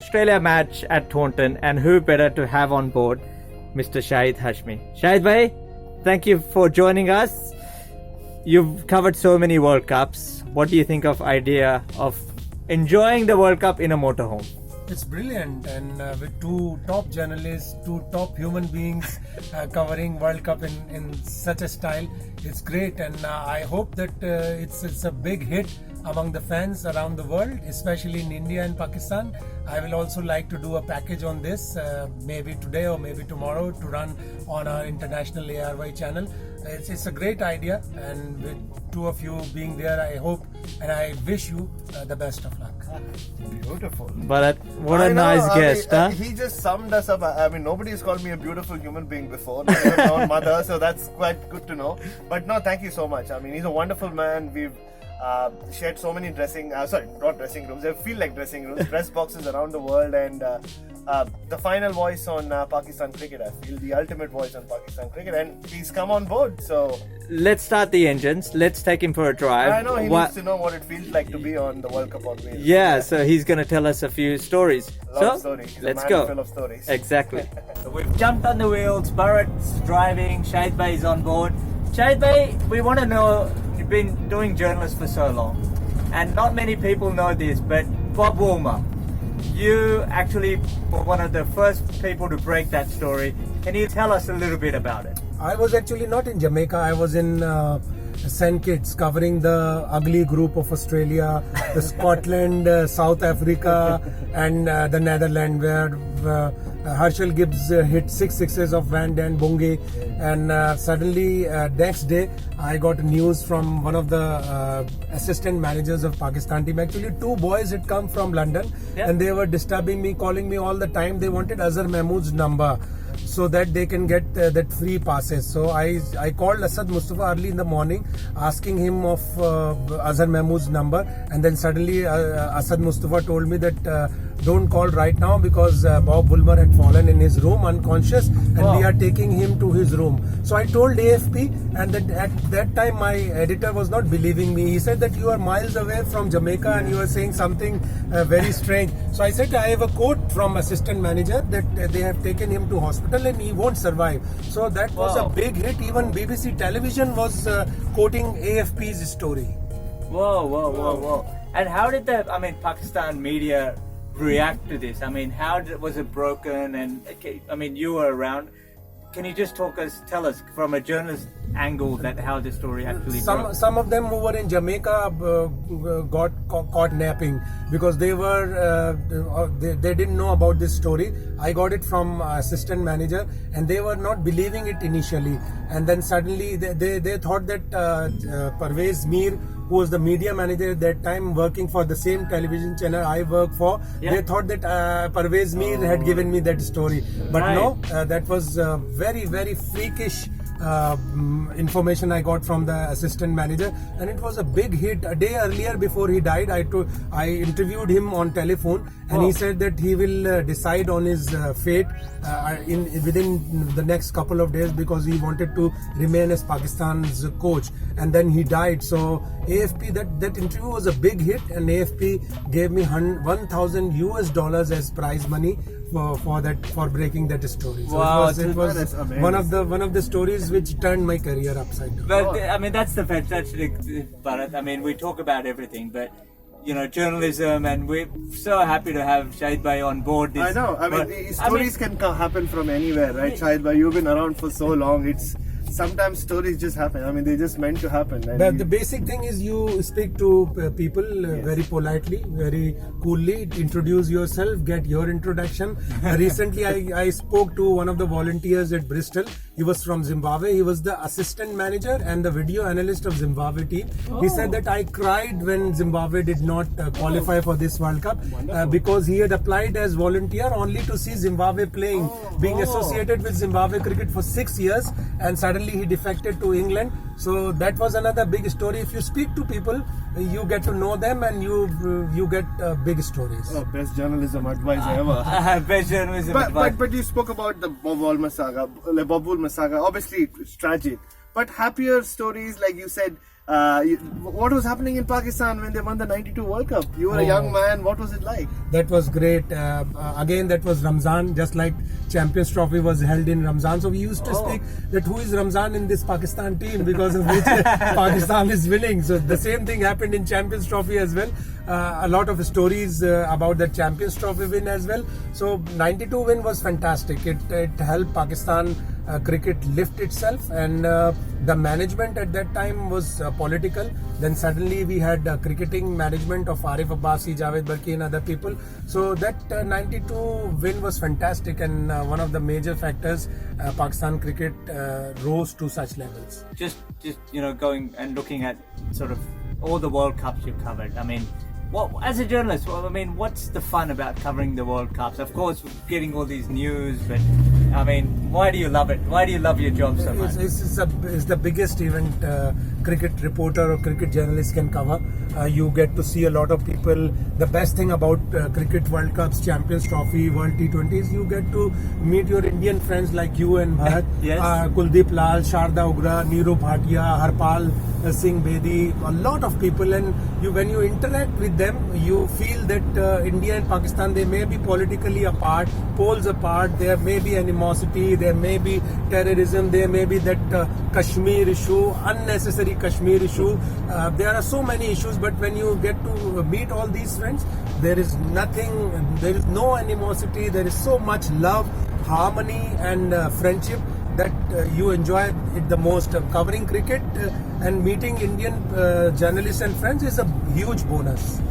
Australia match at Taunton, and who better to have on board Mr. Shahid Hashmi. Shahid bhai, thank you for joining us. You've covered so many World Cups. What do you think of idea of enjoying the World Cup in a motorhome? It's brilliant, and with two top journalists, two top human beings covering World Cup in such a style, it's great. And I hope that it's a big hit among the fans around the world, especially in India and Pakistan. I will also like to do a package on this, maybe today or maybe tomorrow, to run on our international ARY channel. It's a great idea, and with two of you being there, I hope and I wish you the best of luck. Beautiful. Bharat, what a nice guest, huh? He just summed us up. I mean, nobody's called me a beautiful human being before, not even my own mother, so that's quite good to know. But no, thank you so much. I mean, he's a wonderful man. We've shared so many not dressing rooms, they feel like dressing rooms, press boxes around the world, and the final voice on Pakistan cricket, I feel, the ultimate voice on Pakistan cricket, and he's come on board, so... Let's start the engines, let's take him for a drive. I know, he needs to know what it feels like to be on the World Cup on wheels. Yeah, so he's going to tell us a few stories. Let's go. Full of stories. Exactly. So we've jumped on the wheels, Bharat's driving, Shahid bhai is on board. Shahid bhai, we want to know, you've been doing journalism for so long, and not many people know this, but Bob Woolmer, you actually were one of the first people to break that story. Can you tell us a little bit about it? I was actually not in Jamaica. I was in St. Kitts, covering the ugly group of Australia, the Scotland, South Africa, and the Netherlands, where Herschel Gibbs hit 6 sixes of Van Den Bonge, and suddenly next day I got news from one of the assistant managers of Pakistan team. Actually, 2 boys had come from London, and they were disturbing me, calling me all the time. They wanted Azhar Mahmood's number, so that they can get that free passes. So I called Asad Mustafa early in the morning, asking him of Azhar Mahmood's number, and then suddenly Asad Mustafa told me that don't call right now, because Bob Woolmer had fallen in his room unconscious, and we are taking him to his room. So I told AFP, and at that time my editor was not believing me. He said that you are miles away from Jamaica and you are saying something very strange. So I said I have a quote from assistant manager that they have taken him to hospital and he won't survive. So that was a big hit. Even BBC television was quoting AFP's story. Whoa. And how did Pakistan media react to this? I mean, was it broken? And you were around. Can you just tell us from a journalist angle how the story actually broke? Some of them who were in Jamaica got caught napping, because they didn't know about this story. I got it from assistant manager, and they were not believing it initially, and then suddenly they thought that Parvez Mir, who was the media manager at that time, working for the same television channel I work for, they thought that Parvez Mir had given me that story. But no, that was very, very freakish information I got from the assistant manager, and it was a big hit. A day earlier, before he died, I interviewed him on telephone, and he said that he will decide on his fate within the next couple of days, because he wanted to remain as Pakistan's coach, and then he died. So AFP, that interview was a big hit, and AFP gave me $1,000 as prize money for breaking that story. So wow, it was one of the stories which turned my career upside down. But that's the fantastic, Bharat. We talk about everything, but journalism, and we're so happy to have Shahid bhai on board. I know. Stories can happen from anywhere, right, Shahid bhai? You've been around for so long. Sometimes stories just happen. They're just meant to happen. The basic thing is you speak to people very politely, very coolly, introduce yourself, get your introduction. Recently, I spoke to one of the volunteers at Bristol. He was from Zimbabwe. He was the assistant manager and the video analyst of Zimbabwe team. He said that I cried when Zimbabwe did not qualify for this World Cup because he had applied as volunteer only to see Zimbabwe playing, being associated with Zimbabwe cricket for 6 years, and suddenly he defected to England. So that was another big story. If you speak to people, you get to know them, and you get big stories. Oh, best journalism advice ever. Best journalism advice. But you spoke about the Bob Woolmer Saga. Obviously, it's tragic. But happier stories, like you said, What was happening in Pakistan when they won the '92 World Cup? You were a young man. What was it like? That was great. Again, that was Ramzan, just like Champions Trophy was held in Ramzan. So we used to speak that who is Ramzan in this Pakistan team, because of which Pakistan is winning. So the same thing happened in Champions Trophy as well. A lot of stories about the Champions Trophy win as well. So '92 win was fantastic. It helped Pakistan cricket lift itself, and the management at that time was political. Then suddenly we had cricketing management of Arif Abbasi, Javed Barki and other people. So that '92 win was fantastic, and one of the major factors Pakistan cricket rose to such levels. Just going and looking at sort of all the World Cups you've covered. I mean, as a journalist, what's the fun about covering the World Cups? Of course, getting all these news, but I mean, why do you love it? Why do you love your job so much? It's the biggest event cricket reporter or cricket journalist can cover. You get to see a lot of people. The best thing about cricket World Cups, Champions Trophy, World T20s, you get to meet your Indian friends like you and Bharat, Yes. Kuldeep Lal, Sharda Ugra, Neeru Bhatia, Harpal Singh Bedi, a lot of people. And when you interact with them, you feel that India and Pakistan, they may be politically apart, poles apart, there may be animosity, there may be terrorism, there may be that Kashmir issue, unnecessary Kashmir issue. There are so many issues, but when you get to meet all these friends, there is no animosity, there is so much love, harmony and friendship that you enjoy it the most. Covering cricket and meeting Indian journalists and friends is a huge bonus.